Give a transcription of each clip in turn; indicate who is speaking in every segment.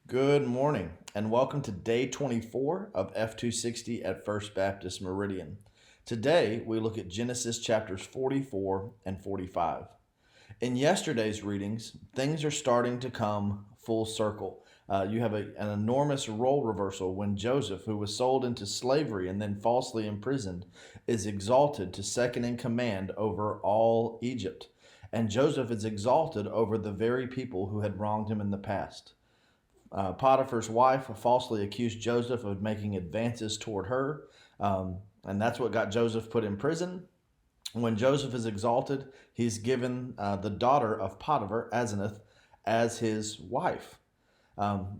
Speaker 1: Good morning, and welcome to day 24 of F260 at First Baptist Meridian. Today, we look at Genesis chapters 44 and 45. In yesterday's readings, things are starting to come full circle. You have an enormous role reversal when Joseph, who was sold into slavery and then falsely imprisoned, is exalted to second in command over all Egypt. And Joseph is exalted over the very people who had wronged him in the past. Potiphar's wife falsely accused Joseph of making advances toward her, and that's what got Joseph put in prison. When Joseph is exalted, he's given the daughter of Potiphar, Asenath, as his wife.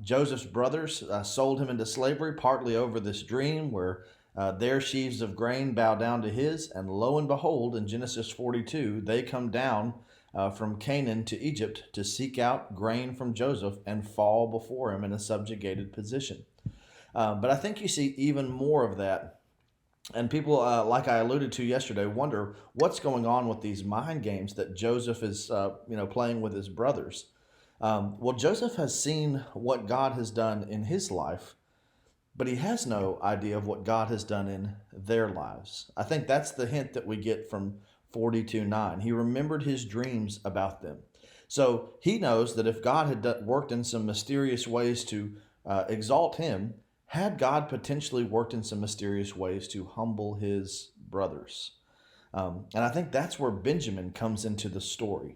Speaker 1: Joseph's brothers sold him into slavery partly over this dream where their sheaves of grain bow down to his, and lo and behold, in Genesis 42, they come down from Canaan to Egypt to seek out grain from Joseph and fall before him in a subjugated position. But I think you see even more of that. And people, like I alluded to yesterday, wonder what's going on with these mind games that Joseph is, playing with his brothers. Well, Joseph has seen what God has done in his life, but he has no idea of what God has done in their lives. I think that's the hint that we get from 42:9. He remembered his dreams about them. So he knows that if God had worked in some mysterious ways to exalt him, had God potentially worked in some mysterious ways to humble his brothers? And I think that's where Benjamin comes into the story.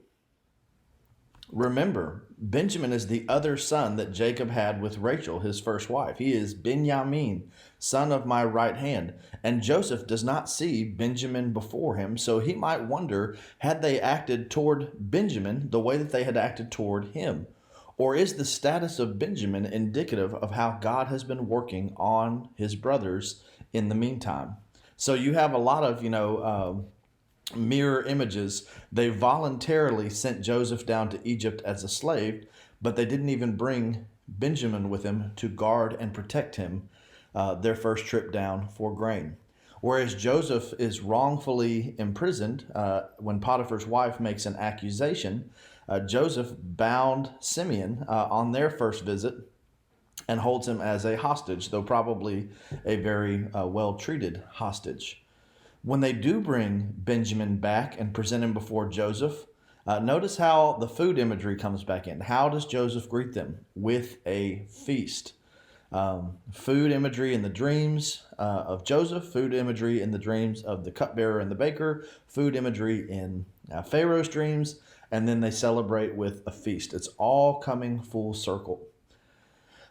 Speaker 1: Remember, Benjamin is the other son that Jacob had with Rachel, his first wife. He is Benjamin, son of my right hand. And Joseph does not see Benjamin before him, so he might wonder, had they acted toward Benjamin the way that they had acted toward him? Or is the status of Benjamin indicative of how God has been working on his brothers in the meantime? So you have a lot of, mirror images. They voluntarily sent Joseph down to Egypt as a slave, but they didn't even bring Benjamin with him to guard and protect him their first trip down for grain. Whereas Joseph is wrongfully imprisoned when Potiphar's wife makes an accusation, Joseph bound Simeon on their first visit and holds him as a hostage, though probably a very well-treated hostage. When they do bring Benjamin back and present him before Joseph, notice how the food imagery comes back in. How does Joseph greet them? With a feast. Food imagery in the dreams of Joseph, food imagery in the dreams of the cupbearer and the baker, food imagery in Pharaoh's dreams, and then they celebrate with a feast. It's all coming full circle.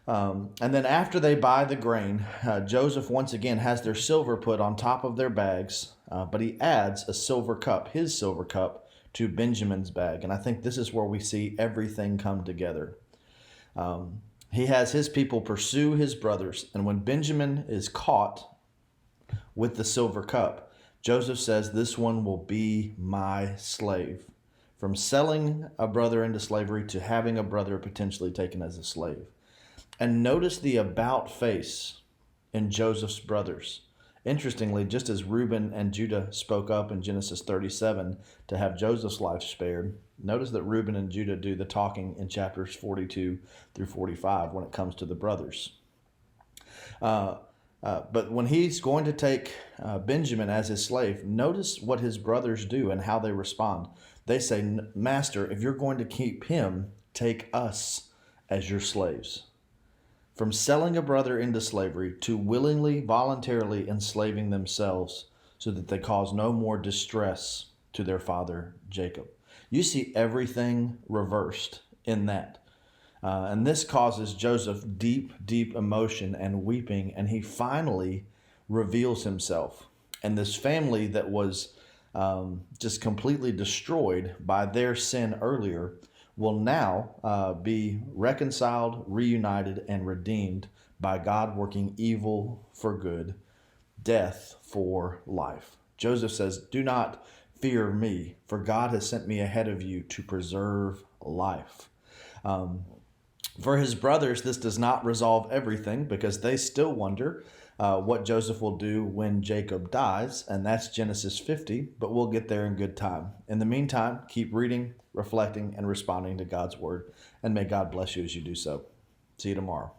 Speaker 1: And then after they buy the grain, Joseph once again has their silver put on top of their bags, but he adds a silver cup, his silver cup, to Benjamin's bag. And I think this is where we see everything come together. He has his people pursue his brothers, and when Benjamin is caught with the silver cup, Joseph says, "This one will be my slave." From selling a brother into slavery to having a brother potentially taken as a slave. And notice the about face in Joseph's brothers. Interestingly, just as Reuben and Judah spoke up in Genesis 37 to have Joseph's life spared, notice that Reuben and Judah do the talking in chapters 42 through 45 when it comes to the brothers. But when he's going to take Benjamin as his slave, notice what his brothers do and how they respond. They say, "Master, if you're going to keep him, take us as your slaves." From selling a brother into slavery to willingly, voluntarily enslaving themselves so that they cause no more distress to their father Jacob. You see everything reversed in that. And this causes Joseph deep, deep emotion and weeping, and he finally reveals himself. And this family that was just completely destroyed by their sin earlier will now be reconciled, reunited, and redeemed by God working evil for good, death for life. Joseph says, "Do not fear me, for God has sent me ahead of you to preserve life." For his brothers, this does not resolve everything because they still wonder what Joseph will do when Jacob dies, and that's Genesis 50, but we'll get there in good time. In the meantime, keep reading, reflecting, and responding to God's word, and may God bless you as you do so. See you tomorrow.